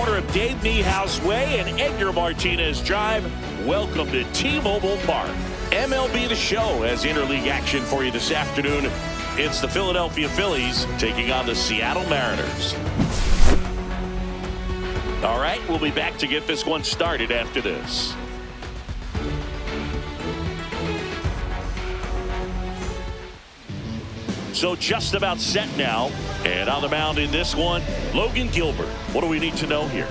corner of Dave Niehaus Way and Edgar Martinez Drive. Welcome to T-Mobile Park. MLB The Show has interleague action for you this afternoon. It's the Philadelphia Phillies taking on the Seattle Mariners. All right, we'll be back to get this one started after this. So just about set now. And on the mound in this one, Logan Gilbert. What do we need to know here?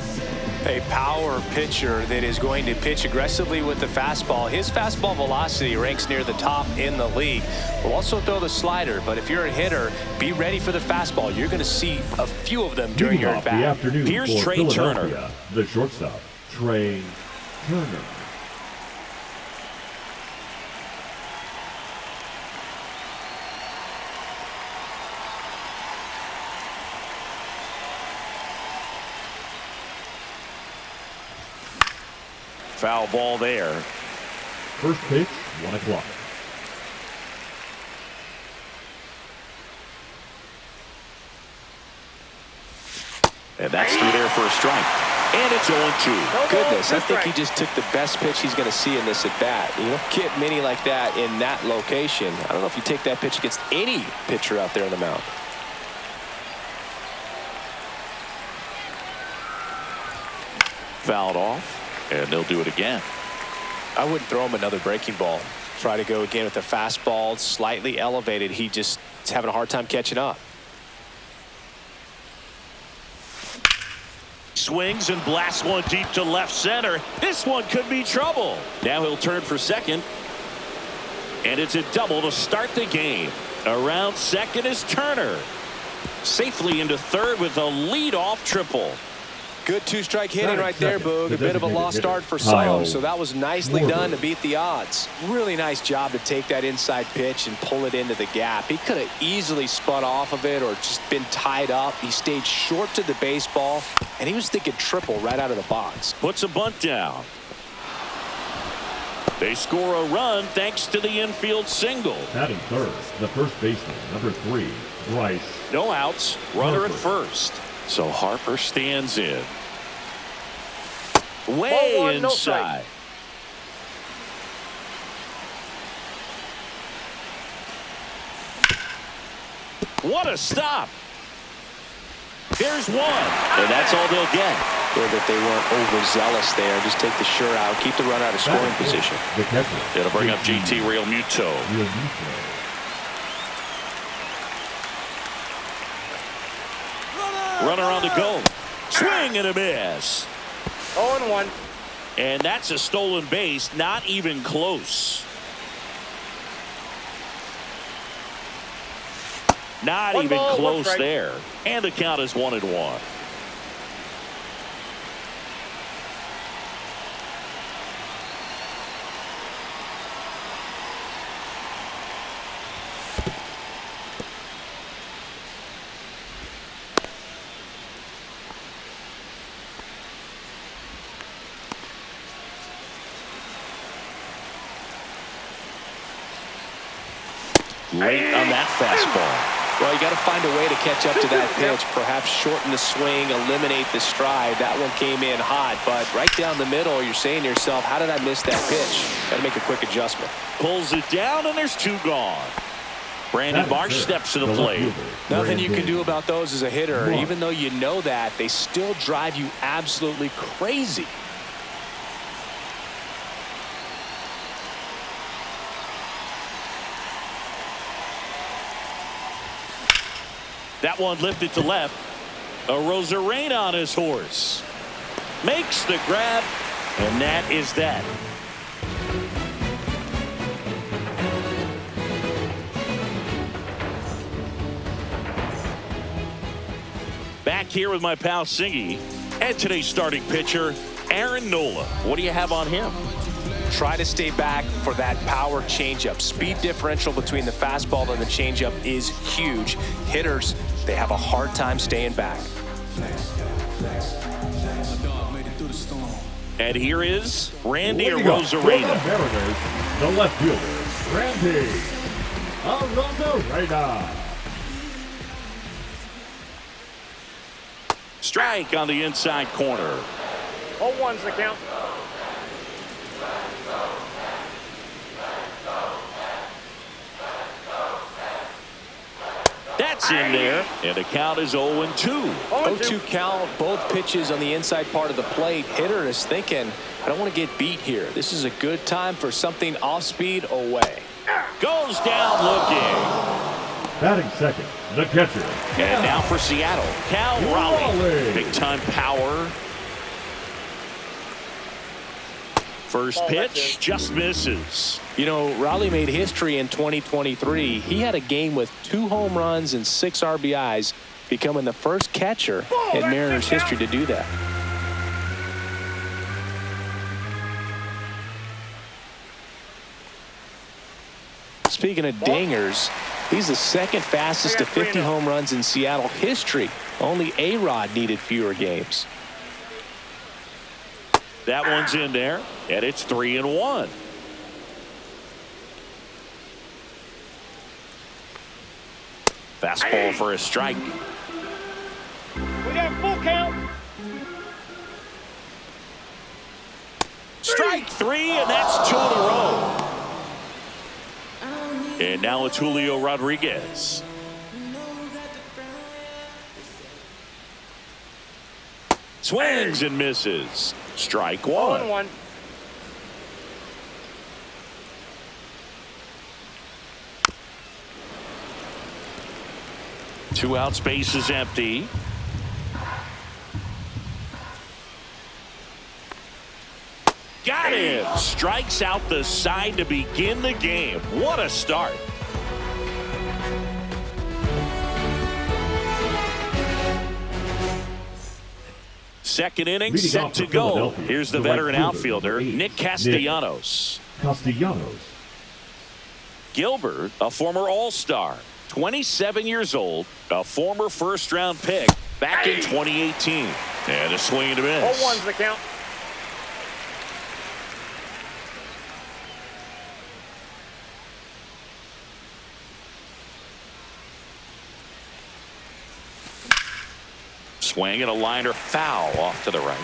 A power pitcher that is going to pitch aggressively with the fastball. His fastball velocity ranks near the top in the league. Will also throw the slider, but if you're a hitter, be ready for the fastball. You're going to see a few of them during your at-bat. Here's Trey Turner. The shortstop, Trey Turner. Foul ball there. First pitch, 1 o'clock. And that's through there for a strike. And it's 0-2. Goodness, I think he just took the best pitch he's going to see in this at-bat. You don't get many like that in that location. I don't know if you take that pitch against any pitcher out there on the mound. Fouled off. And they'll do it again. I wouldn't throw him another breaking ball. Try to go again with the fastball, slightly elevated. He just is having a hard time catching up. Swings and blasts one deep to left center. This one could be trouble. Now he'll turn for second. And it's a double to start the game. Around second is Turner. Safely into third with a leadoff triple. Good two-strike hitting right there, Boog. A bit of a lost start for some, so that was nicely done to beat the odds. Really nice job to take that inside pitch and pull it into the gap. He could have easily spun off of it or just been tied up. He stayed short to the baseball, and he was thinking triple right out of the box. Puts a bunt down. They score a run thanks to the infield single. Batting third, the first baseman, number 3, Bryce. No outs, runner at first. So Harper stands in. Way inside. What a stop. There's one. And that's all they'll get. Good that they weren't overzealous there. Just take the sure out. Keep the run out of scoring position. It'll bring up GT Realmuto. Runner on the go. Swing and a miss. 0-1. And that's a stolen base. Not even close. Not One even ball, close one strike. there. And the count is 1-1. Late on that fastball. Well, you got to find a way to catch up to that pitch. Perhaps shorten the swing, eliminate the stride. That one came in hot, but right down the middle, you're saying to yourself, how did I miss that pitch? Got to make a quick adjustment. Pulls it down, and there's 2 gone. Brandon Marsh steps to the plate. Nothing you can do about those as a hitter. Even though you know that, they still drive you absolutely crazy. That one lifted to left. Arozarena on his horse. Makes the grab, and that is that. Back here with my pal Singy and today's starting pitcher, Aaron Nola. What do you have on him? Try to stay back for that power changeup. Speed differential between the fastball and the changeup is huge. Hitters, they have a hard time staying back. And here is Randy Arozarena. The left fielder, Randy Arozarena. strike on the inside corner. 0-1's the count. That's in there, and the count is 0-2. 0-2 count, both pitches on the inside part of the plate. Hitter is thinking, I don't want to get beat here. This is a good time for something off speed away. Goes down looking. Batting second, the catcher. And now for Seattle, Cal Raleigh. Big time power. First pitch just misses. You know, Raleigh made history in 2023. He had a game with 2 home runs and 6 RBIs, becoming the first catcher in Mariners history to do that. Speaking of dingers, he's the second fastest to 50 home runs in Seattle history. Only A-Rod needed fewer games. That one's in there, and it's 3-1. Fastball for a strike. We got full count. Strike 3, and that's 2 in a row. And now it's Julio Rodriguez. Swings and misses. Strike 1. 0-1. Two outs, base is empty. Got him. Strikes out the side to begin the game. What a start. Second inning Leading set off to for go. Philadelphia, Here's the the right veteran fielder, outfielder, number 8, Nick Castellanos. Castellanos. Gilbert, a former All-Star, 27 years old, a former first-round pick back in 2018. And a swing and a miss. 0-1's the count. Swing and a liner foul off to the right.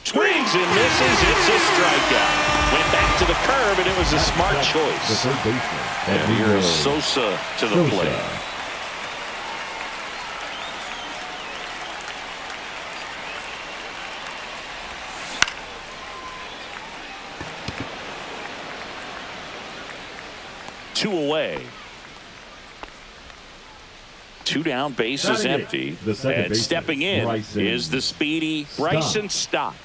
Swings and misses. It's a strikeout. Went back to the curb, and it was a smart The choice. third baseman. And here's Sosa to the plate. Two away. Two down, base is Batting empty. eighth, the second And baseman, stepping in Bryson is the speedy Stott. Bryson Stott.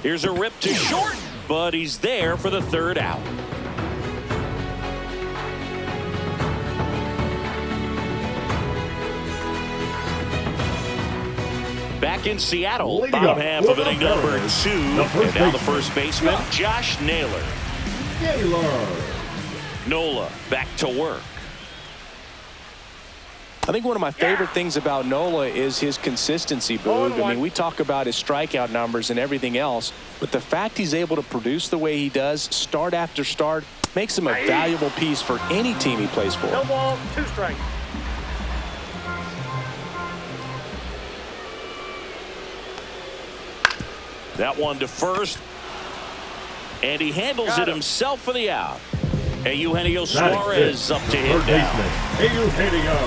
Here's a rip to short, but he's there for the third out. Back in Seattle, Leading bottom up half for of the inning number Mariners, 2. the And now the first first baseman, Josh Naylor. Naylor. Nola back to work. I think one of my favorite things about Nola is his consistency, Boog. I mean, we talk about his strikeout numbers and everything else, but the fact he's able to produce the way he does, start after start, makes him a valuable piece for any team he plays for. No ball, 2 strikes. That one to first. And he handles it himself for the out. And Eugenio Suarez up to hit Third now. baseman, Eugenio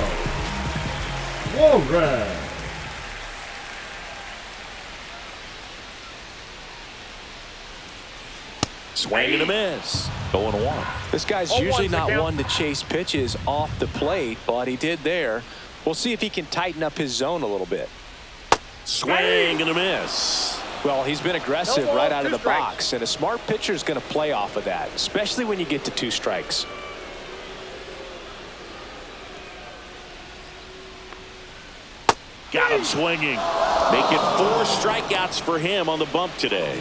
Suarez. Swing and a miss. 0-1. This guy's 0-1's usually the not count. one to chase pitches off the plate, but he did there. We'll see if he can tighten up his zone a little bit. Swing and a miss. Well, he's been aggressive No ball, right out of 2 the strikes. box, and a smart pitcher is going to play off of that, especially when you get to 2 strikes. Got him swinging. Make it 4 strikeouts for him on the bump today.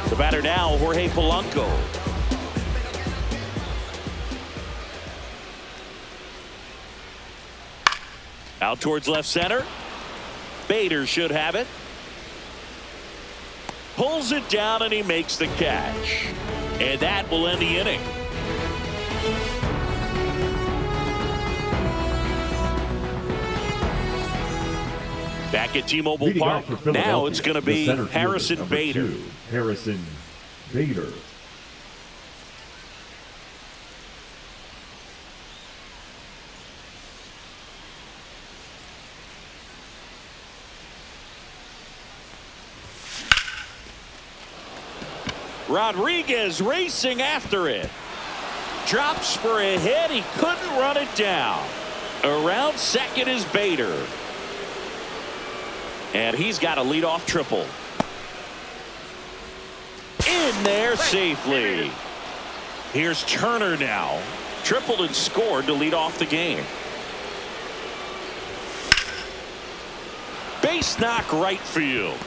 The batter now, Jorge Polanco. Out towards left center. Bader should have it. Pulls it down and he makes the catch. And that will end the inning. Back at T-Mobile Leading Park. off for Now it's going to be the center fielder, Harrison number Bader. 2, Harrison Bader. Rodriguez racing after it. Drops for a hit. He couldn't run it down. Around second is Bader. And he's got a leadoff triple. In there safely. Here's Turner now. Tripled and scored to lead off the game. Base knock right field.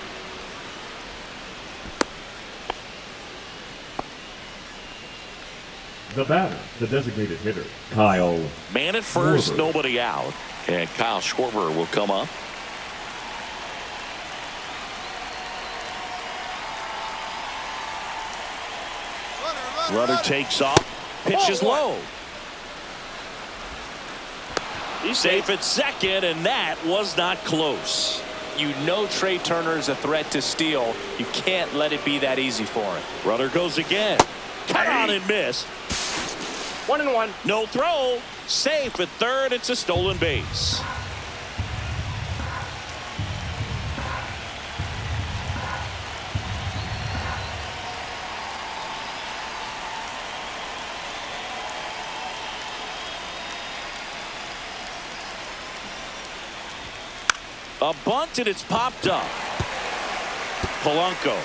The batter, the designated hitter, Kyle. Man at first, Schwarber. nobody out. And Kyle Schwarber will come up. Runner takes off. Pitches low. He's safe at second, and that was not close. You know Trey Turner is a threat to steal. You can't let it be that easy for him. Runner goes again. Cut on and miss. 1-1. No throw. Safe at third. It's a stolen base. A bunt and it's popped up. Polanco.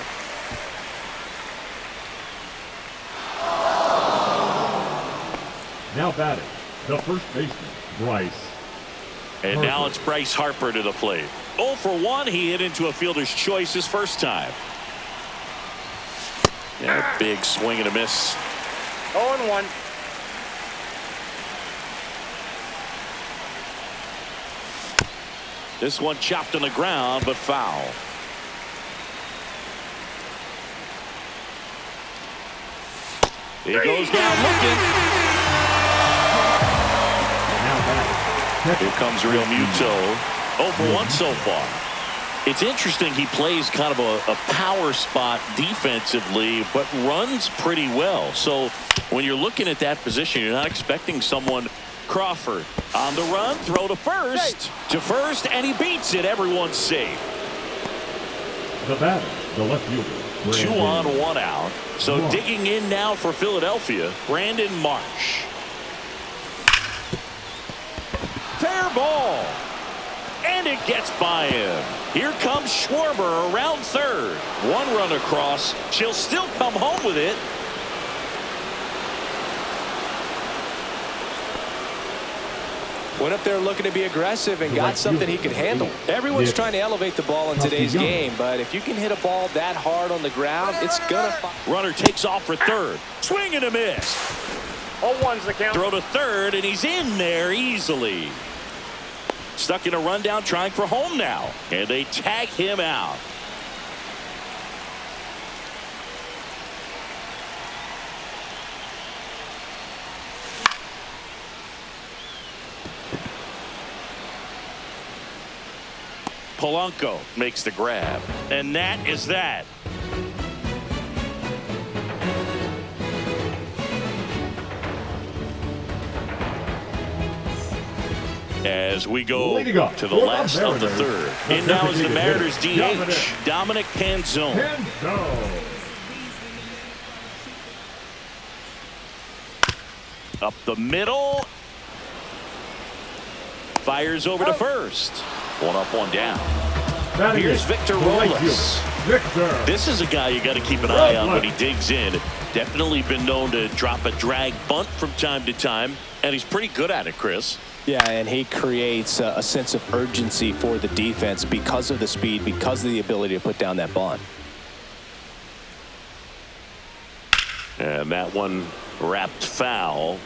Now batting, the first baseman, Bryce. And now Harper. it's Bryce Harper to the plate. 0 for 1. He hit into a fielder's choice his first time. Yeah, big swing and a miss. 0-1. This one chopped on the ground, but foul. He goes down looking. Now batting, Here comes Real Muto. 0 for 1 so far. It's interesting he plays kind of a power spot defensively, but runs pretty well. So when you're looking at that position, you're not expecting someone. Crawford on the run, throw to first. To first, and he beats it. Everyone's safe. the batter, the left fielder, 2 Brandon on, 1 out. So Marsh. digging in now for Philadelphia, Brandon Marsh. Fair ball. And it gets by him. Here comes Schwarber around third. 1 run across. She'll still come home with it. Went up there looking to be aggressive and got something he could handle. Everyone's trying to elevate the ball in today's game, but if you can hit a ball that hard on the ground, it's gonna. Runner takes off for third. Swing and a miss. 0-1's the count. Throw to third, and he's in there easily. Stuck in a rundown, trying for home now. And they tag him out. Polanco makes the grab. And that is that. As we go to the last of the third. And now is the Mariners DH, Dominic Canzone. Up the middle. Fires over to first. 1 up, 1 down. Here's Victor Robles. This is a guy you got to keep an eye on when he digs in. Definitely been known to drop a drag bunt from time to time, and he's pretty good at it, Chris. Yeah, and he creates a sense of urgency for the defense because of the speed, because of the ability to put down that bunt. And that one wrapped foul.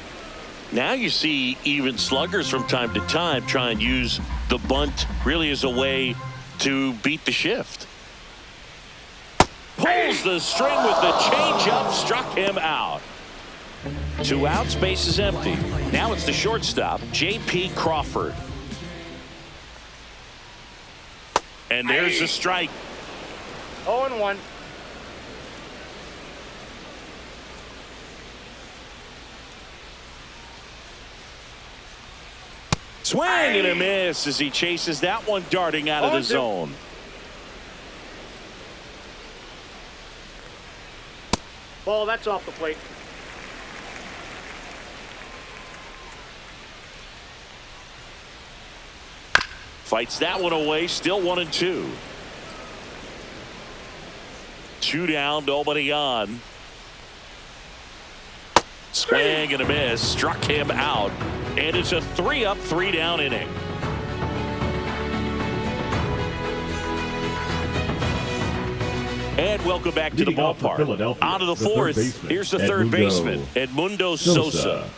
Now you see even sluggers from time to time try and use the bunt really as a way to beat the shift. Pulls the string with the changeup, struck him out. 2 outs, base is empty. Now it's the shortstop, J.P. Crawford. And there's a strike. 0-1. Swing and a miss as he chases that one darting out of the zone. Ball, that's off the plate. Fights that one away, still 1-2. 2 down, nobody on. Swing and a miss, struck him out. And it's a 3-up, 3-down inning. And welcome back to the ballpark. Out of the fourth, here's the third baseman, Edmundo Sosa.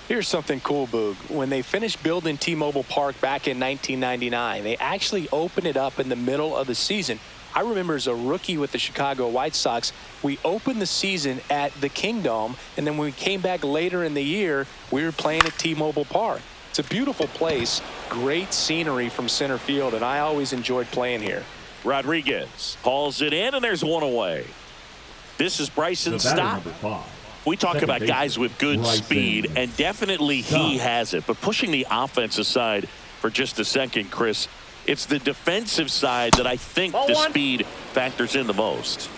Here's something cool, Boog. When they finished building T-Mobile Park back in 1999, they actually opened it up in the middle of the season. I remember as a rookie with the Chicago White Sox, we opened the season at the Kingdome, and then when we came back later in the year, we were playing at T-Mobile Park. It's a beautiful place, great scenery from center field, and I always enjoyed playing here. Rodriguez hauls it in, and there's one away. This is Bryson Stott. We talk about guys with good speed, and definitely he has it. But pushing the offense aside for just a second, Chris, it's the defensive side that I think the speed factors in the most.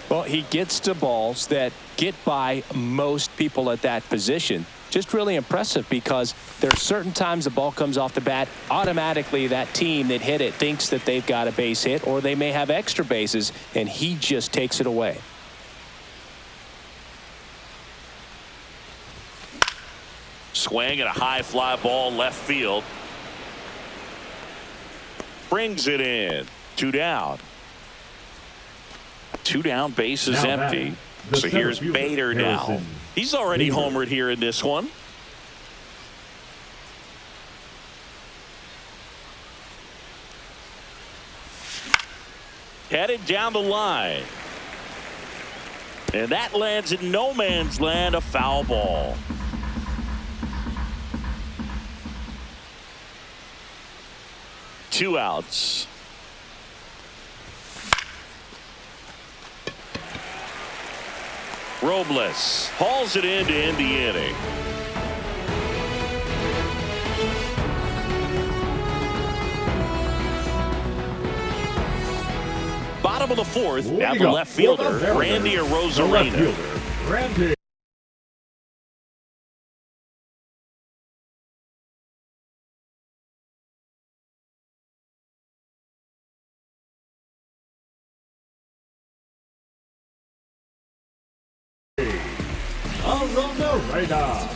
Well, he gets to balls that get by most people at that position. Just really impressive because there are certain times the ball comes off the bat, automatically that team that hit it thinks that they've got a base hit or they may have extra bases, and he just takes it away. Swing and a high fly ball left field. Brings it in. 2 down. 2 down, base is empty. So here's Bader now. He's already homered here in this one. Headed down the line. And that lands in no man's land, a foul ball. Two outs. Robles hauls it in to end the inning. Bottom of the fourth, now the left fielder, Randy Arozarena. Randy. Arozarena.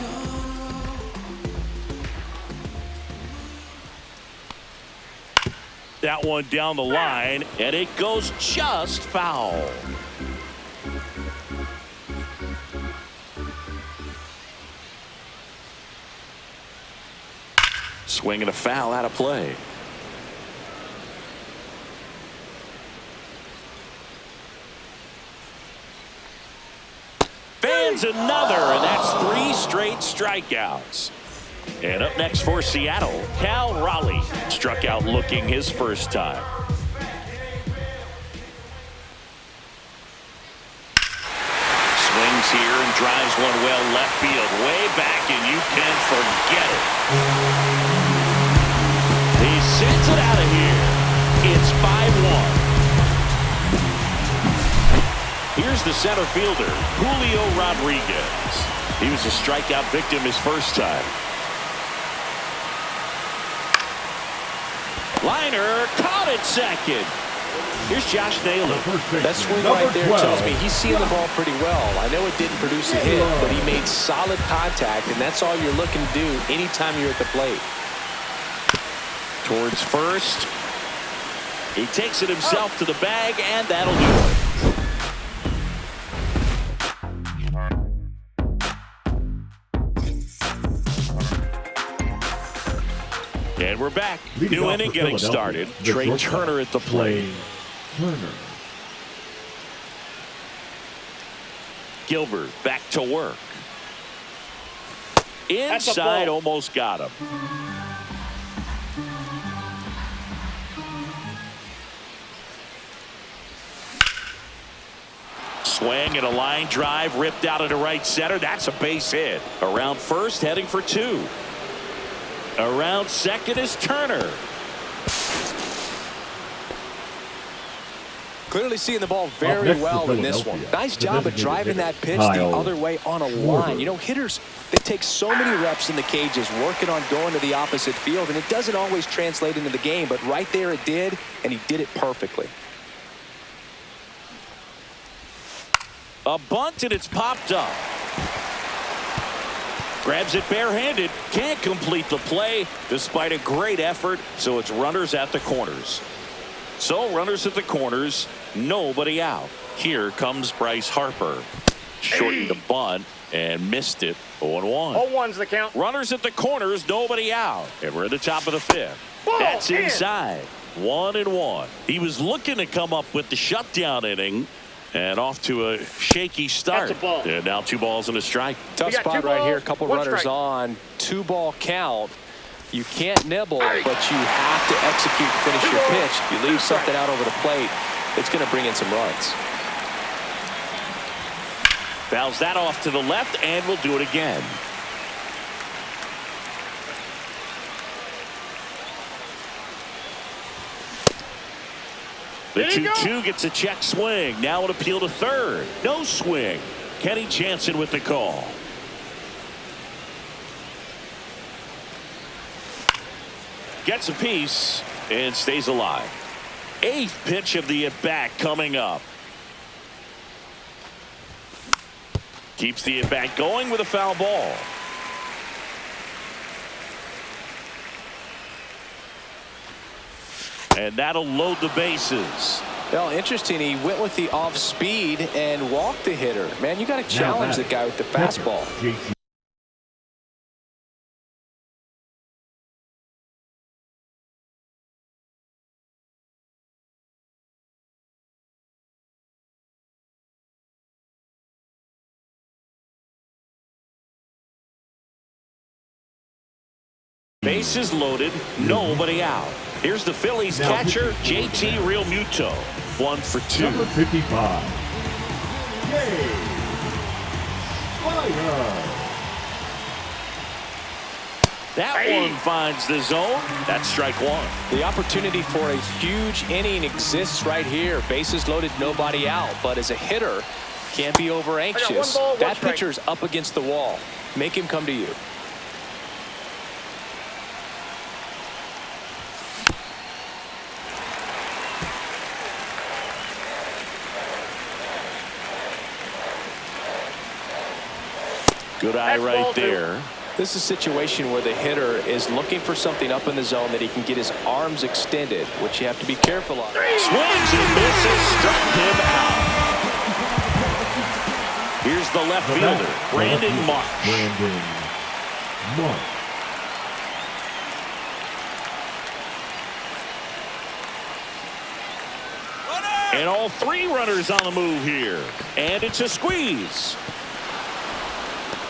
That one down the line, and it goes just foul. Swing and a foul out of play. Fans another, and that's 3 straight strikeouts. And up next for Seattle, Cal Raleigh struck out looking his first time. Swings here and drives one well left field, way back, and you can forget it. He sends it out of here. It's 5-1. Here's the center fielder, Julio Rodriguez. He was a strikeout victim his first time. Liner caught it second. Here's Josh Naylor. That swing right there tells me he's seeing the ball pretty well. I know it didn't produce a hit, but he made solid contact, and that's all you're looking to do anytime you're at the plate. Towards first. He takes it himself to the bag, and that'll do it. we're back. Leading New off inning for getting Philadelphia, started. the Trey shortstop, Turner at the plate. Turner. Gilbert back to work. That's a Inside, ball. almost got him. Swing and a line drive ripped out into right center. That's a base hit. Around first, heading for two. Around second is Turner. Clearly seeing the ball very next well for in this one. Philadelphia, Nice the job of designated driving hitter, that pitch the Kyle other way on a line. You know, hitters, they take so many reps in the cages working on going to the opposite field, and it doesn't always translate into the game, but right there it did, and he did it perfectly. A bunt, and it's popped up. Grabs it barehanded. Can't complete the play despite a great effort, so it's runners at the corners. So runners at the corners, nobody out. Here comes Bryce Harper. Shortened the bunt and missed it. 0-1. 0-1's the count. Runners at the corners, nobody out. And we're at the top of the fifth. Ball That's in. inside. 1-1. He was looking to come up with the shutdown inning. And off to a shaky start. That's a ball. And now 2 balls and a strike. Tough You got spot 2 right here. balls, A couple 1 runners strike. on. 2-ball count. You can't nibble, but you have to execute and finish 2 your balls, pitch. If you leave 2 strike. something out over the plate, it's going to bring in some runs. Fouls that off to the left, and we'll do it again. The There you 2-2 gets a check swing. Now an appeal to third. No swing. Kenny Jansen with the call. Gets a piece and stays alive. 8th pitch of the at-bat coming up. Keeps the at-bat going with a foul ball. And that'll load the bases. Well, interesting. He went with the off speed and walked the hitter. Man, you got to challenge the guy with the fastball. JT. Bases loaded, nobody out. Here's the Phillies Now, catcher, JT Realmuto. 1 for 2. Number 55. Yay! Fire! That one finds the zone. That's strike 1. The opportunity for a huge inning exists right here. Bases loaded, nobody out. But as a hitter, can't be over anxious. 1 ball, 1 That strike. pitcher's up against the wall. Make him come to you. Good eye That's right ball 2. there. This is a situation where the hitter is looking for something up in the zone that he can get his arms extended, which you have to be careful of. Swings and misses, struck him out. Here's the left fielder, Brandon Marsh. Brandon Marsh. And all 3 runners on the move here. And it's a squeeze.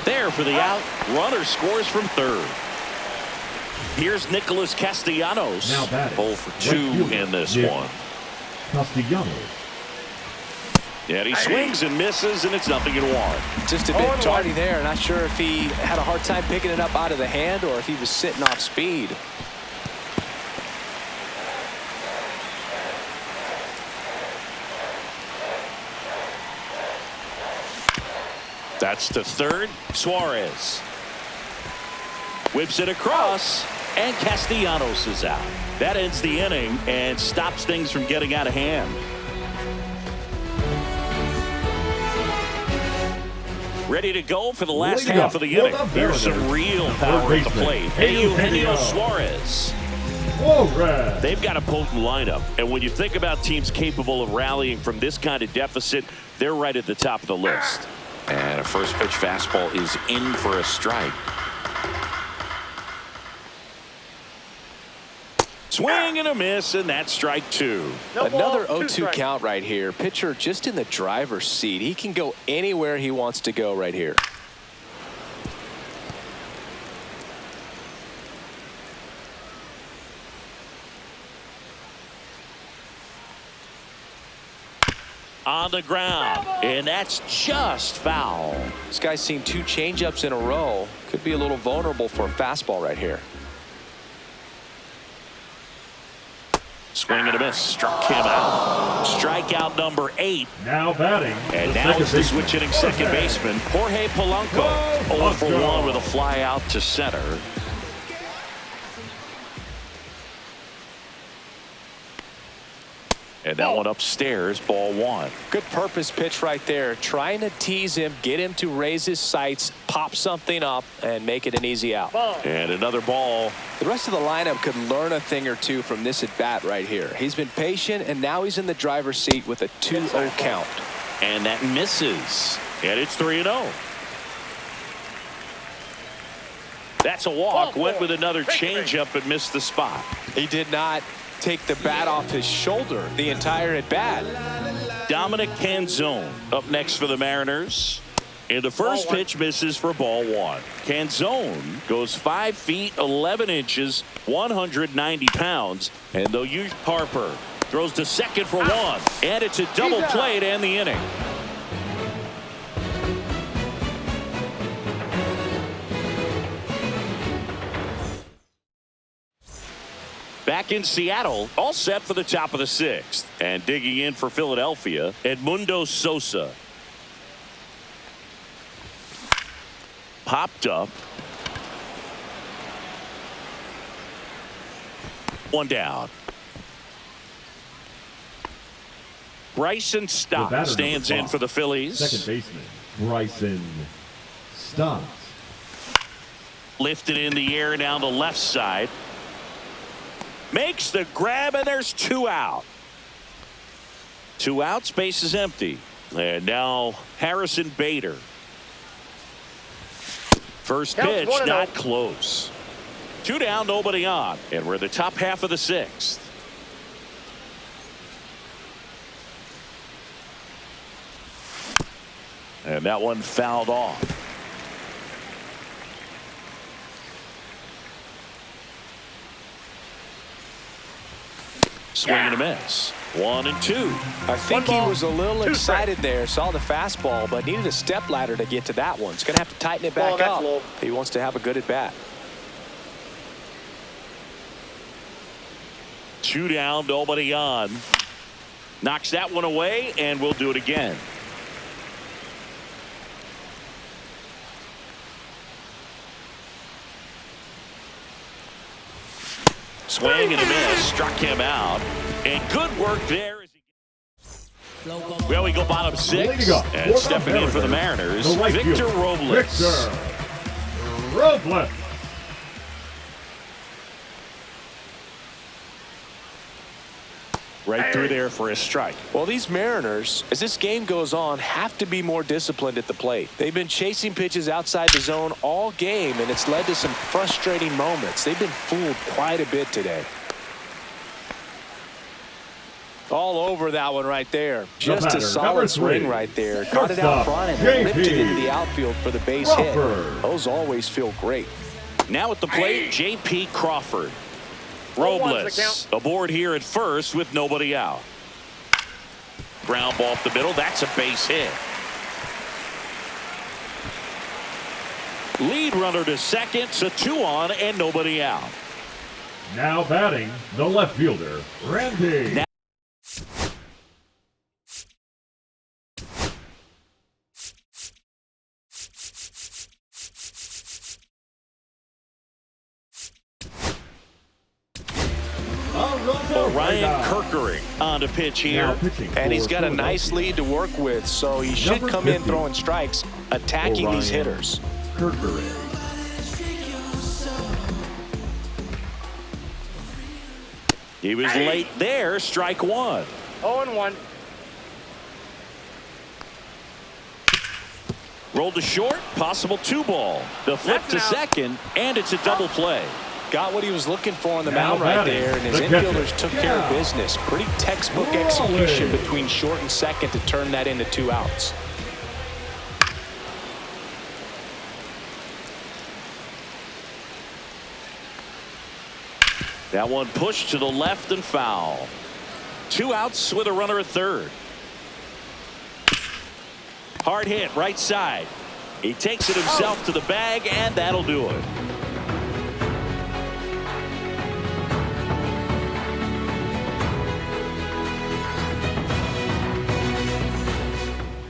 There for the out. Runner scores from third. Here's Nicholas Castellanos. Now batting. 0 for Right 2 fielder, in this Nick one. Castellanos. And he swings and misses, and it's 0-1. Just a 0-1. bit tardy there. Not sure if he had a hard time picking it up out of the hand or if he was sitting off speed. That's to third. Suarez whips it across, and Castellanos is out. That ends the inning and stops things from getting out of hand. Ready to go for the last Leading half up of the for inning. the Here's some Mariners, real the power at the baseman, plate. Eugenio Eugenio Suarez. Suarez. They've got a potent lineup, and when you think about teams capable of rallying from this kind of deficit, they're right at the top of the list. And a first pitch fastball is in for a strike. Swing and a miss, and that's strike two. Another ball, 0-2 count right here. Pitcher just in the driver's seat. He can go anywhere he wants to go right here. On the ground, and that's just foul. This guy's seen 2 changeups in a row. Could be a little vulnerable for a fastball right here. Swing and a miss, struck him out. Strikeout number 8. Now batting. And now it's the switch hitting second baseman, Jorge Polanco. 0 for 1 with a fly out to center. And that one upstairs, ball 1. Good purpose pitch right there. Trying to tease him, get him to raise his sights, pop something up, and make it an easy out. And another ball. The rest of the lineup could learn a thing or two from this at bat right here. He's been patient, and now he's in the driver's seat with a 2-0 count. And that misses. And it's 3-0. That's a walk. Went with another changeup and missed the spot. He did not take the bat off his shoulder the entire at bat. Dominic Canzone up next for the Mariners. And the first pitch misses for ball 1. Canzone goes 5 feet 11 inches, 190 pounds, and they'll use Harper. Throws to second for 1, and it's a double play to end the inning. Back in Seattle, all set for the top of the 6th. And digging in for Philadelphia, Edmundo Sosa. Popped up. 1 down. Bryson Stott stands in for the Phillies. Second baseman, Bryson Stott. Lifted in the air down the left side. Makes the grab, and there's 2 out. 2 outs, base is empty. And now Harrison Bader. First pitch, not close. 2 down, nobody on. And we're in the top half of the 6th. And that one fouled off. Swing and a miss. 1 and 2. I think he was a little excited there. Saw the fastball, but needed a step ladder to get to that one. He's going to have to tighten it back up. He wants to have a good at bat. 2 down, nobody on. Knocks that one away, and we'll do it again. Swing and a miss, struck him out, and good work there. Well, we go bottom 6, and stepping in for the Mariners, Victor Robles. Victor Robles. Right through there for a strike. Well, these Mariners, as this game goes on, have to be more disciplined at the plate. They've been chasing pitches outside the zone all game, and it's led to some frustrating moments. They've been fooled quite a bit today. All over that one right there. Just a solid swing right there. Got it out front and ripped it into the outfield for the base hit. Those always feel great. Now at the plate, J.P. Crawford. Robles aboard here at first with nobody out. Ground ball up the middle. That's a base hit. Lead runner to second. So 2 on and nobody out. Now batting, the left fielder, Randy. Ryan Kerkering on to pitch here. And he's got a nice lead to work with, so he should come in throwing strikes, attacking these hitters. Kerkering. He was late there, strike 1. 0-1. Rolled to short, possible 2 ball. The flip to second, and it's a double play. Got what he was looking for on the Now mound right batting, there, and his the catcher. infielders took care of business. Pretty textbook execution between short and second to turn that into 2 outs. That one pushed to the left and foul. 2 outs with a runner at third. Hard hit right side. He takes it himself to the bag, and that'll do it.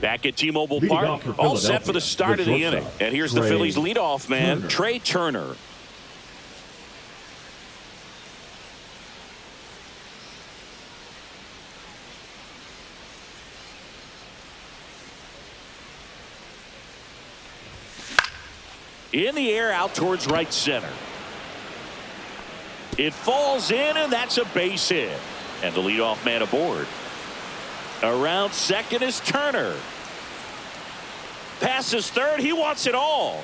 Back at T-Mobile Leading Park, off for all set for the Philadelphia, start of the inning. shortstop, And here's the Trey Phillies leadoff man, Turner. Trey Turner. In the air out towards right center. It falls in, and that's a base hit. And the leadoff man aboard. Around second is Turner. Passes third. He wants it all.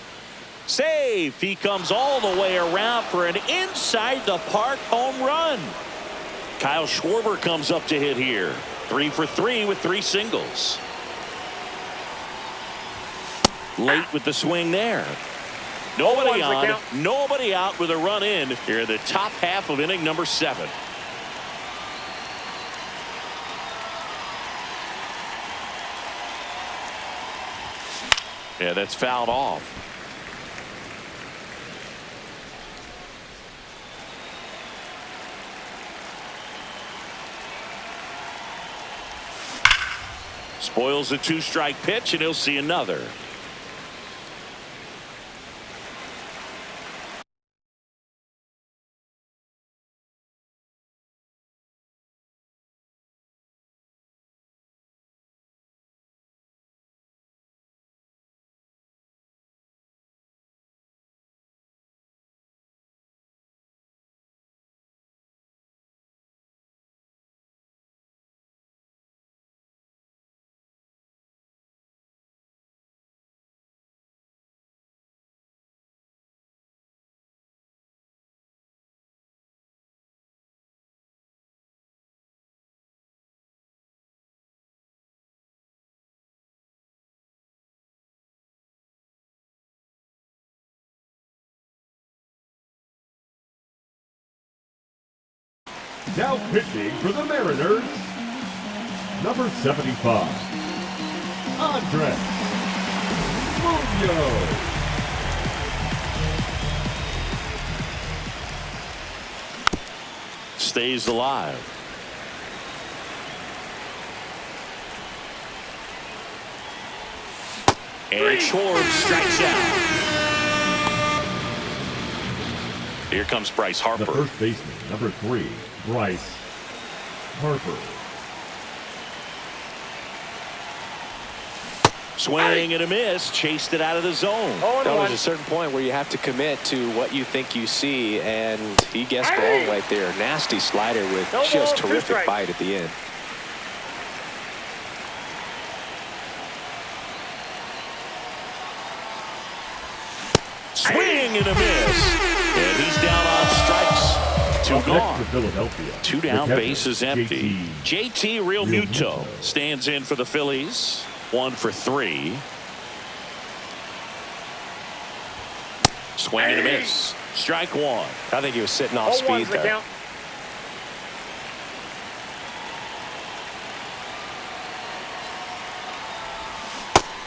Safe. He comes all the way around for an inside the park home run. Kyle Schwarber comes up to hit here. 3 for 3 with 3 singles. Late with the swing there. Nobody on, nobody out with a run in here in the top half of inning number 7. Yeah, that's fouled off. Spoils a 2-strike pitch, and he'll see another. Now pitching for the Mariners, number 75, Andres Munoz. Stays alive. And Schwarber strikes out. Here comes Bryce The Harper. first baseman, number 3, Bryce Harper. Swing and a miss. Chased it out of the zone. That was a certain point where you have to commit to what you think you see, and he guessed wrong right there. Nasty slider with just terrific bite at the end. Swing and a miss. And he's down on strikes. 2 Up next gone. for Philadelphia, 2 the down, catcher, bases empty. JT Realmuto Realmuto. stands in for the Phillies. 1 for 3. Swing and a miss. Strike 1. I think he was sitting off speed there.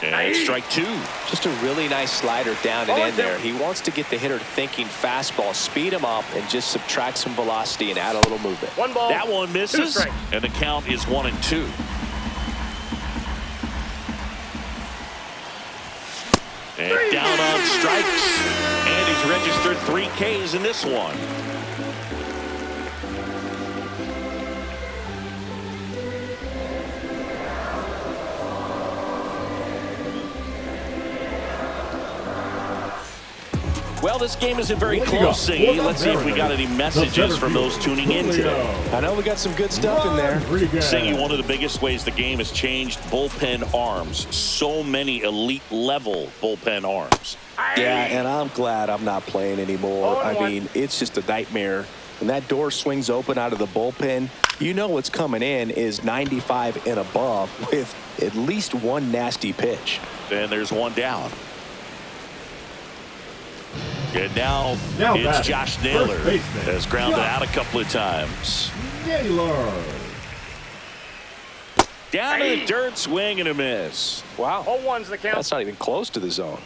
And strike 2. Just a really nice slider down and in there. He wants to get the hitter thinking fastball, speed him up, and just subtract some velocity and add a little movement. 1 ball. That one misses. 2 strikes. And the count is 1-2. And down on strikes. And he's registered 3 Ks in this one. Well, this game isn't very close, Siggy. Let's see if we got any messages from those tuning in today. I know we got some good stuff in there. Siggy, one of the biggest ways the game has changed bullpen arms. So many elite level bullpen arms. Yeah, and I'm glad I'm not playing anymore. I mean, it's just a nightmare. When that door swings open out of the bullpen, you know what's coming in is 95 and above with at least one nasty pitch. And there's one down. And now it's Josh Naylor. Has grounded out a couple of times. Naylor. Down to the dirt, swing and a miss. Wow. 0-1's the count. That's not even close to the zone.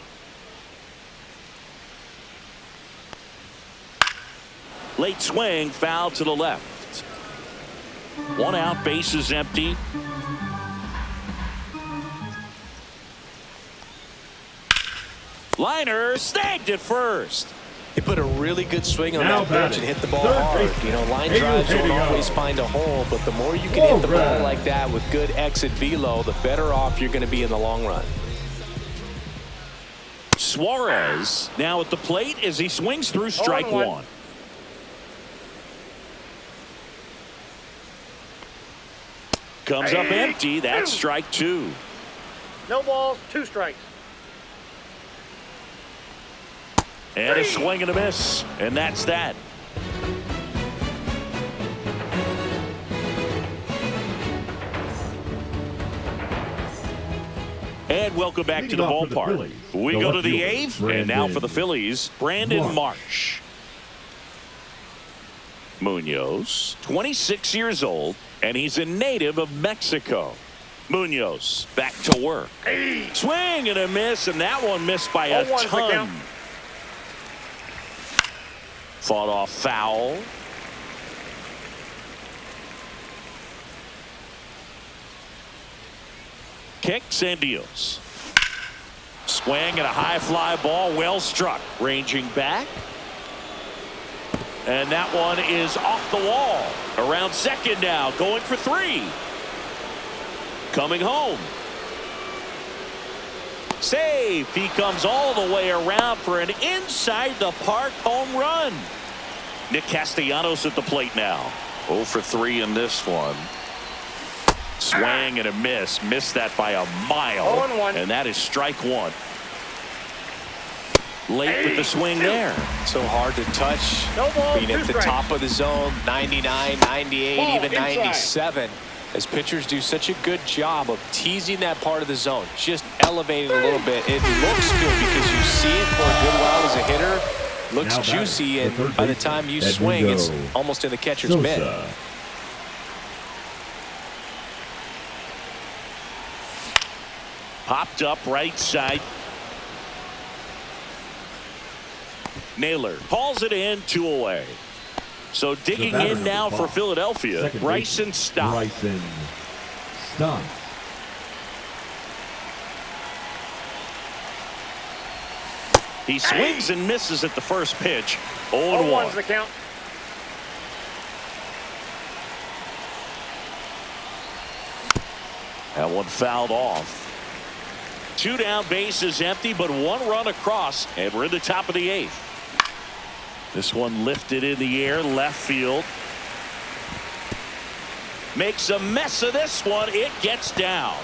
Late swing, foul to the left. One out, base is empty. Liner snagged it first. He put a really good swing on Now that pitch and hit the ball hard. You know, line drives don't always find a hole, but the more you can hit the ball like that with good exit velo, the better off you're going to be in the long run. Suarez now at the plate as he swings through strike 1. Comes up empty. That's strike 2. No balls, 2 strikes. And a swing and a miss. And that's that. And welcome back to the ballpark. We go to the 8th. And now for the Phillies, Brandon Marsh. Munoz, 26 years old, and he's a native of Mexico. Munoz back to work. Swing and a miss, and that one missed by a ton. Fought off foul. Kicks and deals. Swing and a high fly ball, well struck. Ranging back. And that one is off the wall. Around second now, going for 3. Coming home. Safe. He comes all the way around for an inside the park home run. Nick Castellanos at the plate now. 0 for 3 in this one. Swing and a miss. Missed that by a mile. 0-1. And that is strike 1. Late with the swing there. So hard to touch. No ball, Being at the top of the zone, 99, 98, ball, even inside. 97. As pitchers do such a good job of teasing that part of the zone, just elevating a little bit. It looks good because you see it for a good while as a hitter. Looks juicy, and by the time you swing, it's almost in the catcher's mitt. Popped up right side. Naylor hauls it in, 2 away. So digging in now for Philadelphia, Bryson Stott. He swings and misses at the first pitch. 0-1. 0-1's the count. That one fouled off. 2 down, bases empty, but 1 run across, and we're in the top of the 8th. This one lifted in the air, left field. Makes a mess of this one. It gets down.